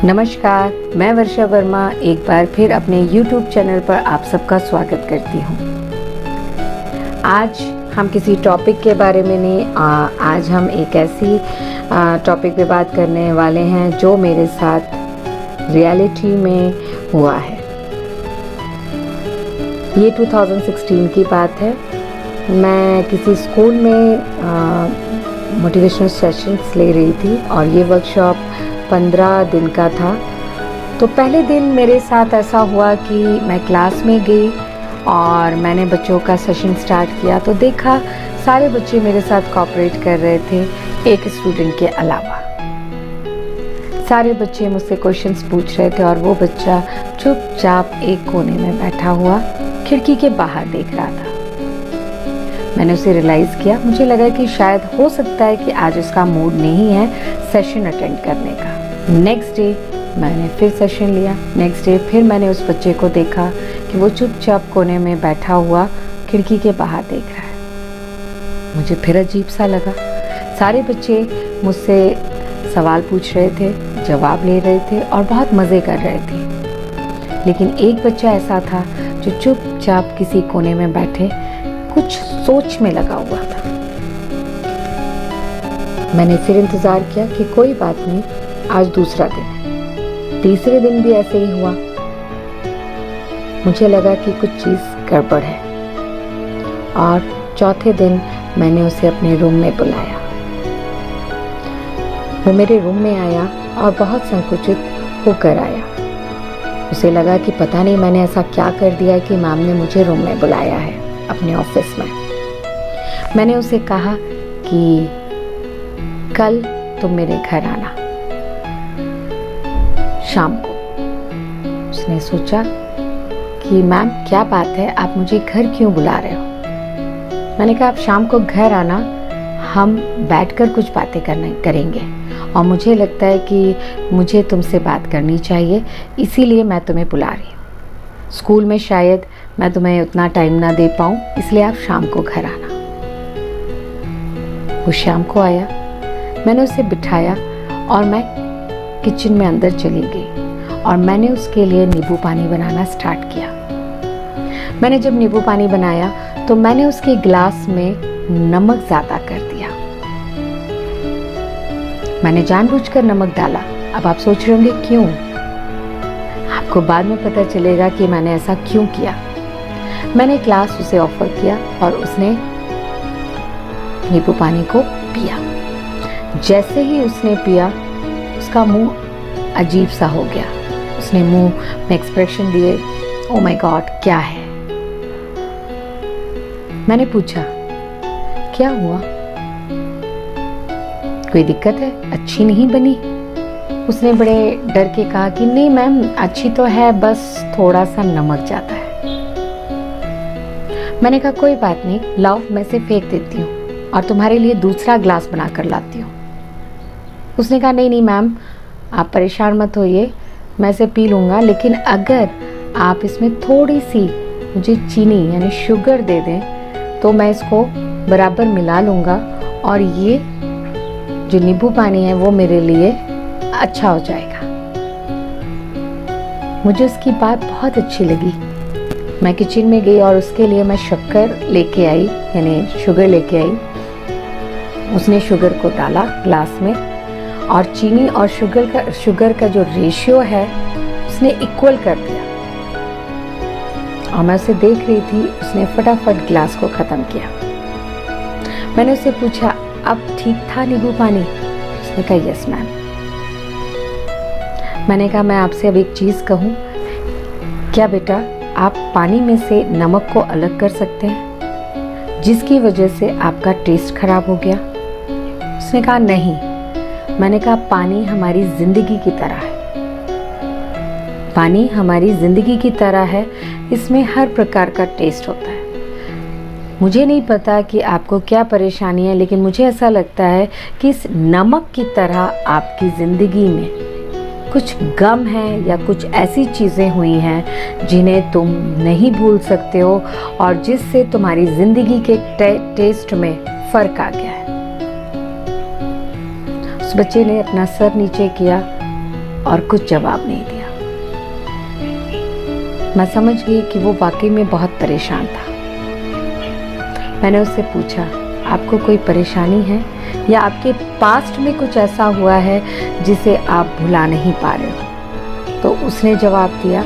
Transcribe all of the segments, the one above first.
नमस्कार, मैं वर्षा वर्मा एक बार फिर अपने YouTube चैनल पर आप सबका स्वागत करती हूँ। आज हम किसी टॉपिक के बारे में नहीं, आज हम एक ऐसी टॉपिक पे बात करने वाले हैं जो मेरे साथ रियलिटी में हुआ है। ये 2016 की बात है। मैं किसी स्कूल में मोटिवेशनल सेशंस ले रही थी और ये वर्कशॉप 15 दिन का था। तो पहले दिन मेरे साथ ऐसा हुआ कि मैं क्लास में गई और मैंने बच्चों का सेशन स्टार्ट किया तो देखा सारे बच्चे मेरे साथ कोऑपरेट कर रहे थे, एक स्टूडेंट के अलावा। सारे बच्चे मुझसे क्वेश्चंस पूछ रहे थे और वो बच्चा चुपचाप एक कोने में बैठा हुआ खिड़की के बाहर देख रहा था। मैंने उसे रियलाइज़ किया, मुझे लगा कि शायद हो सकता है कि आज उसका मूड नहीं है सेशन अटेंड करने का। नेक्स्ट डे मैंने फिर सेशन लिया। नेक्स्ट डे फिर मैंने उस बच्चे को देखा कि वो चुपचाप कोने में बैठा हुआ खिड़की के बाहर देख रहा है। मुझे फिर अजीब सा लगा। सारे बच्चे मुझसे सवाल पूछ रहे थे, जवाब ले रहे थे और बहुत मज़े कर रहे थे, लेकिन एक बच्चा ऐसा था जो चुपचाप किसी कोने में बैठे कुछ सोच में लगा हुआ था। मैंने फिर इंतज़ार किया कि कोई बात नहीं, आज दूसरा दिन है। तीसरे दिन भी ऐसे ही हुआ। मुझे लगा कि कुछ चीज़ गड़बड़ है और चौथे दिन मैंने उसे अपने रूम में बुलाया। वो मेरे रूम में आया और बहुत संकुचित होकर आया। उसे लगा कि पता नहीं मैंने ऐसा क्या कर दिया कि मैम ने मुझे रूम में बुलाया है अपने ऑफिस में। मैंने उसे कहा कि कल तुम मेरे घर आना शाम को। उसने सोचा कि मैम क्या बात है, आप मुझे घर क्यों बुला रहे हो? मैंने कहा आप शाम को घर आना, हम बैठकर कुछ बातें करेंगे और मुझे लगता है कि मुझे तुमसे बात करनी चाहिए, इसीलिए मैं तुम्हें बुला रही हूँ। स्कूल में शायद मैं तुम्हें उतना टाइम ना दे पाऊँ, इसलिए आप शाम को घर आना। वो शाम को आया, मैंने उसे बिठाया और मैं किचन में अंदर चली गई और मैंने उसके लिए नींबू पानी बनाना स्टार्ट किया। मैंने जब नींबू पानी बनाया तो मैंने उसके गिलास में नमक ज़्यादा कर दिया। मैंने जानबूझकर नमक डाला। अब आप सोच रहे होंगे क्यों? आपको बाद में पता चलेगा कि मैंने ऐसा क्यों किया। मैंने ग्लास उसे ऑफर किया और उसने नींबू पानी को पिया। जैसे ही उसने पिया उसका मुंह अजीब सा हो गया। उसने मुंह में एक्सप्रेशन दिए, ओ माय गॉड क्या है? मैंने पूछा क्या हुआ, कोई दिक्कत है, अच्छी नहीं बनी? उसने बड़े डर के कहा कि नहीं मैम, अच्छी तो है, बस थोड़ा सा नमक जाता है। मैंने कहा कोई बात नहीं, लाओ मैं इसे फेंक देती हूँ और तुम्हारे लिए दूसरा ग्लास बना कर लाती हूँ। उसने कहा नहीं नहीं मैम, आप परेशान मत होइए, मैं इसे पी लूँगा, लेकिन अगर आप इसमें थोड़ी सी मुझे चीनी यानी शुगर दे दें तो मैं इसको बराबर मिला लूँगा और ये जो नींबू पानी है वो मेरे लिए अच्छा हो जाएगा। मुझे उसकी बात बहुत अच्छी लगी। मैं किचन में गई और उसके लिए मैं शक्कर लेके आई, यानी शुगर लेके आई। उसने शुगर को डाला ग्लास में और चीनी और शुगर का जो रेशियो है उसने इक्वल कर दिया और मैं उसे देख रही थी। उसने फटाफट ग्लास को ख़त्म किया। मैंने उससे पूछा अब ठीक था नींबू पानी? उसने कहा यस मैम। मैंने कहा मैं आपसे अब एक चीज़ कहूँ, क्या बेटा आप पानी में से नमक को अलग कर सकते हैं जिसकी वजह से आपका टेस्ट खराब हो गया? उसने कहा नहीं। मैंने कहा पानी हमारी ज़िंदगी की तरह है, पानी हमारी ज़िंदगी की तरह है, इसमें हर प्रकार का टेस्ट होता है। मुझे नहीं पता कि आपको क्या परेशानी है, लेकिन मुझे ऐसा लगता है कि इस नमक की तरह आपकी ज़िंदगी में कुछ गम है या कुछ ऐसी चीज़ें हुई हैं जिन्हें तुम नहीं भूल सकते हो और जिससे तुम्हारी ज़िंदगी के टेस्ट में फ़र्क आ गया है। उस बच्चे ने अपना सर नीचे किया और कुछ जवाब नहीं दिया। मैं समझ गई कि वो वाकई में बहुत परेशान था। मैंने उससे पूछा, आपको कोई परेशानी है या आपके पास्ट में कुछ ऐसा हुआ है जिसे आप भुला नहीं पा रहे हो? तो उसने जवाब दिया,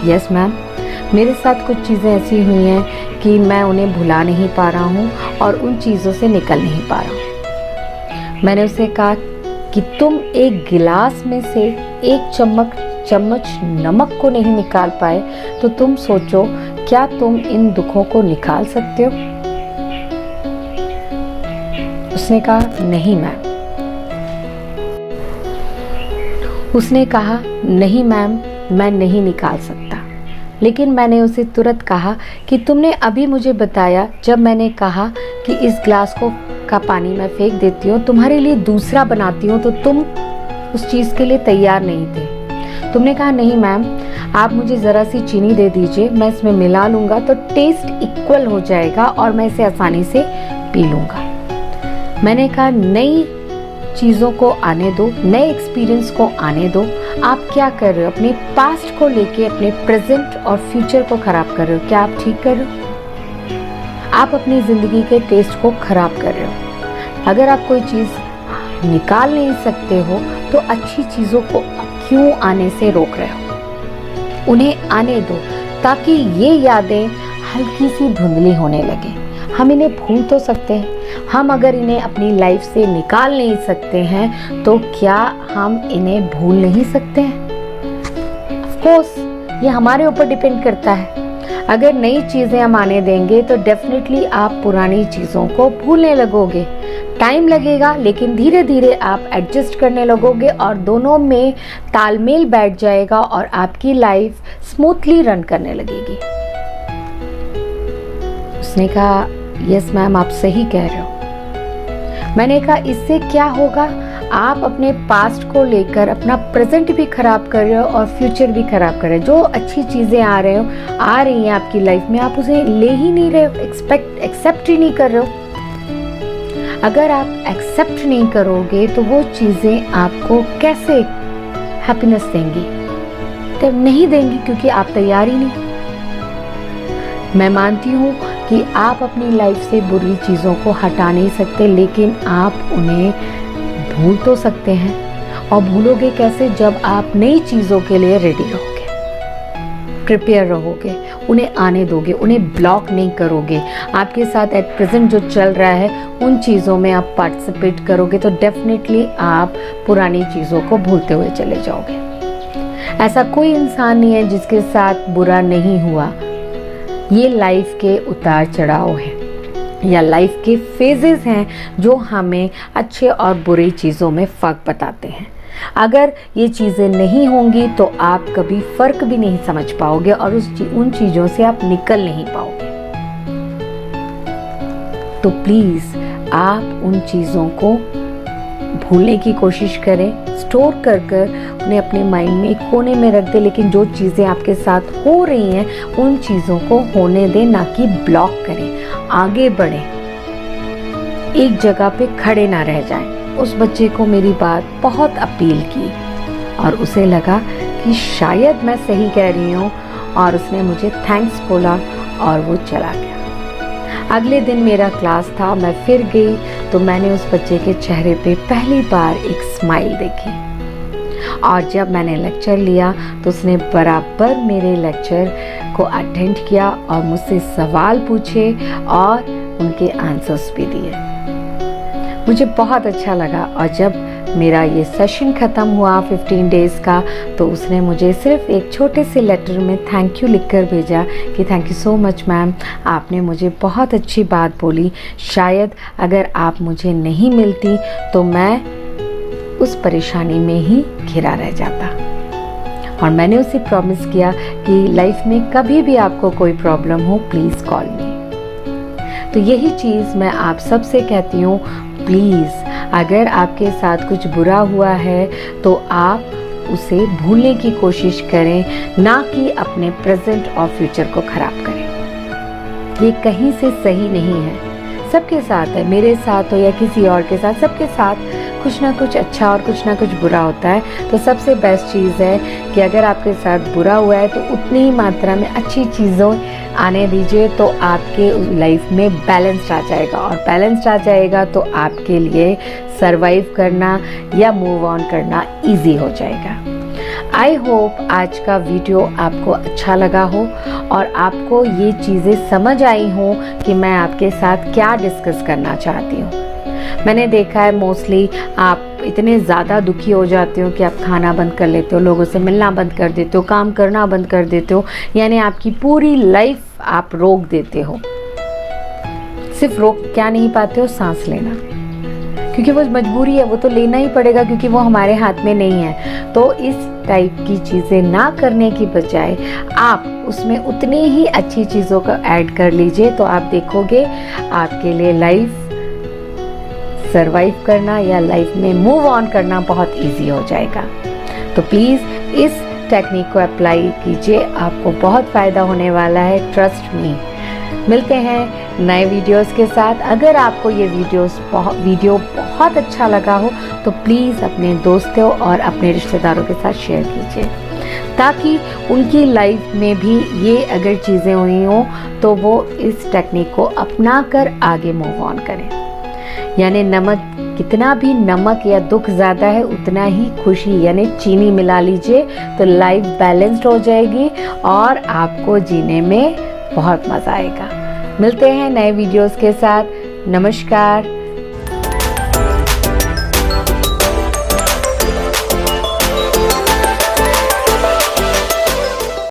यस मैम, मेरे साथ कुछ चीज़ें ऐसी हुई हैं कि मैं उन्हें भुला नहीं पा रहा हूँ और उन चीज़ों से निकल नहीं पा रहा हूँ। मैंने उसे कहा कि तुम एक गिलास में से एक चम्मच नमक को नहीं निकाल पाए तो तुम सोचो क्या तुम इन दुखों को निकाल सकते हो? उसने कहा, नहीं मैम। उसने कहा, नहीं मैम, मैं नहीं निकाल सकता। लेकिन मैंने उसे तुरंत कहा कि तुमने अभी मुझे बताया, जब मैंने कहा कि इस ग्लास का पानी मैं फेंक देती हूँ, तुम्हारे लिए दूसरा बनाती हूँ, तो तुम उस चीज़ के लिए तैयार नहीं थे। तुमने कहा, नहीं मैम, आप मुझे ज़रा सी चीनी दे दीजिए, मैं इसमें मिला लूँगा तो टेस्ट इक्वल हो जाएगा और मैं इसे आसानी से पी लूँगा। मैंने कहा, नई चीज़ों को आने दो, नए एक्सपीरियंस को आने दो। आप क्या कर रहे हो? अपने पास्ट को लेके अपने प्रेजेंट और फ्यूचर को खराब कर रहे हो। क्या आप ठीक कर रहे हो? आप अपनी ज़िंदगी के टेस्ट को खराब कर रहे हो। अगर आप कोई चीज़ निकाल नहीं सकते हो तो अच्छी चीज़ों को क्यों आने से रोक रहे हो? उन्हें आने दो ताकि ये यादें हल्की सी धुंधली होने लगे। हम इन्हें भूल तो सकते हैं। हम अगर इन्हें अपनी लाइफ से निकाल नहीं सकते हैं तो क्या हम इन्हें भूल नहीं सकते हैं? ऑफ कोर्स ये हमारे ऊपर डिपेंड करता है। अगर नई चीज़ें हम आने देंगे तो डेफिनेटली आप पुरानी चीज़ों को भूलने लगोगे। टाइम लगेगा लेकिन धीरे धीरे आप एडजस्ट करने लगोगे और दोनों में तालमेल बैठ जाएगा और आपकी लाइफ स्मूथली रन करने लगेगी। उसने कहा, यस मैम, आप सही कह रहे हो। मैंने कहा, इससे क्या होगा? आप अपने पास्ट को लेकर अपना प्रेजेंट भी खराब कर रहे हो और फ्यूचर भी खराब कर रहे हो। जो अच्छी चीज़ें आ रही हैं आपकी लाइफ में, आप उसे ले ही नहीं रहे हो, एक्सेप्ट ही नहीं कर रहे हो। अगर आप एक्सेप्ट नहीं करोगे तो वो चीज़ें आपको कैसे हैप्पीनेस देंगी? तो नहीं देंगी क्योंकि आप तैयार ही नहीं। मैं मानती हूँ कि आप अपनी लाइफ से बुरी चीज़ों को हटा नहीं सकते, लेकिन आप उन्हें भूल तो सकते हैं। और भूलोगे कैसे? जब आप नई चीज़ों के लिए रेडी रहोगे, प्रिपेयर रहोगे, उन्हें आने दोगे, उन्हें ब्लॉक नहीं करोगे। आपके साथ एट प्रेजेंट जो चल रहा है उन चीज़ों में आप पार्टिसिपेट करोगे तो डेफिनेटली आप पुरानी चीज़ों को भूलते हुए चले जाओगे। ऐसा कोई इंसान नहीं है जिसके साथ बुरा नहीं हुआ। ये लाइफ के उतार चढ़ाव हैं या लाइफ के फेजेस हैं जो हमें अच्छे और बुरी चीज़ों में फ़र्क बताते हैं। अगर ये चीज़ें नहीं होंगी तो आप कभी फ़र्क भी नहीं समझ पाओगे और उन चीज़ों से आप निकल नहीं पाओगे। तो प्लीज़ आप उन चीज़ों को भूलने की कोशिश करें, स्टोर कर उन्हें अपने माइंड में एक कोने में रख दें। लेकिन जो चीज़ें आपके साथ हो रही हैं उन चीज़ों को होने दें, ना कि ब्लॉक करें। आगे बढ़ें, एक जगह पे खड़े ना रह जाएं। उस बच्चे को मेरी बात बहुत अपील की और उसे लगा कि शायद मैं सही कह रही हूँ और उसने मुझे थैंक्स बोला और वो चला गया। अगले दिन मेरा क्लास था, मैं फिर गई तो मैंने उस बच्चे के चेहरे पे पहली बार एक स्माइल देखी और जब मैंने लेक्चर लिया तो उसने बराबर मेरे लेक्चर को अटेंड किया और मुझसे सवाल पूछे और उनके आंसर्स भी दिए। मुझे बहुत अच्छा लगा और जब मेरा ये सेशन ख़त्म हुआ 15 डेज़ का तो उसने मुझे सिर्फ एक छोटे से लेटर में थैंक यू लिखकर भेजा कि thank you so much ma'am, आपने मुझे बहुत अच्छी बात बोली। शायद अगर आप मुझे नहीं मिलती तो मैं उस परेशानी में ही घिरा रह जाता। और मैंने उसे प्रॉमिस किया कि लाइफ में कभी भी आपको कोई प्रॉब्लम हो प्लीज़ कॉल मी। तो यही चीज़ मैं आप सबसे कहती हूँ, प्लीज़ अगर आपके साथ कुछ बुरा हुआ है तो आप उसे भूलने की कोशिश करें, ना कि अपने प्रेजेंट और फ्यूचर को ख़राब करें। ये कहीं से सही नहीं है। सबके साथ है, मेरे साथ हो या किसी और के साथ, सबके साथ कुछ ना कुछ अच्छा और कुछ ना कुछ बुरा होता है। तो सबसे बेस्ट चीज़ है कि अगर आपके साथ बुरा हुआ है तो उतनी ही मात्रा में अच्छी चीज़ों आने दीजिए, तो आपके लाइफ में बैलेंस आ जाएगा, और बैलेंस आ जाएगा तो आपके लिए सरवाइव करना या मूव ऑन करना ईजी हो जाएगा। आई होप आज का वीडियो आपको अच्छा लगा हो और आपको ये चीज़ें समझ आई हों कि मैं आपके साथ क्या डिस्कस करना चाहती हूँ। मैंने देखा है मोस्टली आप इतने ज़्यादा दुखी हो जाते हो कि आप खाना बंद कर लेते हो, लोगों से मिलना बंद कर देते हो, काम करना बंद कर देते हो, यानी आपकी पूरी लाइफ आप रोक देते हो। सिर्फ रोक क्या नहीं पाते हो, सांस लेना, क्योंकि वो मजबूरी है, वो तो लेना ही पड़ेगा क्योंकि वो हमारे हाथ में नहीं है। तो इस टाइप की चीज़ें ना करने की बजाय आप उसमें उतनी ही अच्छी चीज़ों का ऐड कर लीजिए, तो आप देखोगे आपके लिए लाइफ सरवाइव करना या लाइफ में मूव ऑन करना बहुत इजी हो जाएगा। तो प्लीज़ इस टेक्निक को अप्लाई कीजिए, आपको बहुत फ़ायदा होने वाला है, ट्रस्ट मी। मिलते हैं नए वीडियोस के साथ। अगर आपको ये वीडियो बहुत अच्छा लगा हो तो प्लीज़ अपने दोस्तों और अपने रिश्तेदारों के साथ शेयर कीजिए, ताकि उनकी लाइफ में भी ये अगर चीज़ें हुई हों तो वो इस टेक्निक को अपना कर आगे मूव ऑन करें। यानी नमक, कितना भी नमक या दुख ज़्यादा है उतना ही खुशी यानी चीनी मिला लीजिए, तो लाइफ बैलेंस्ड हो जाएगी और आपको जीने में बहुत मज़ा आएगा। मिलते हैं नए वीडियोस के साथ। नमस्कार।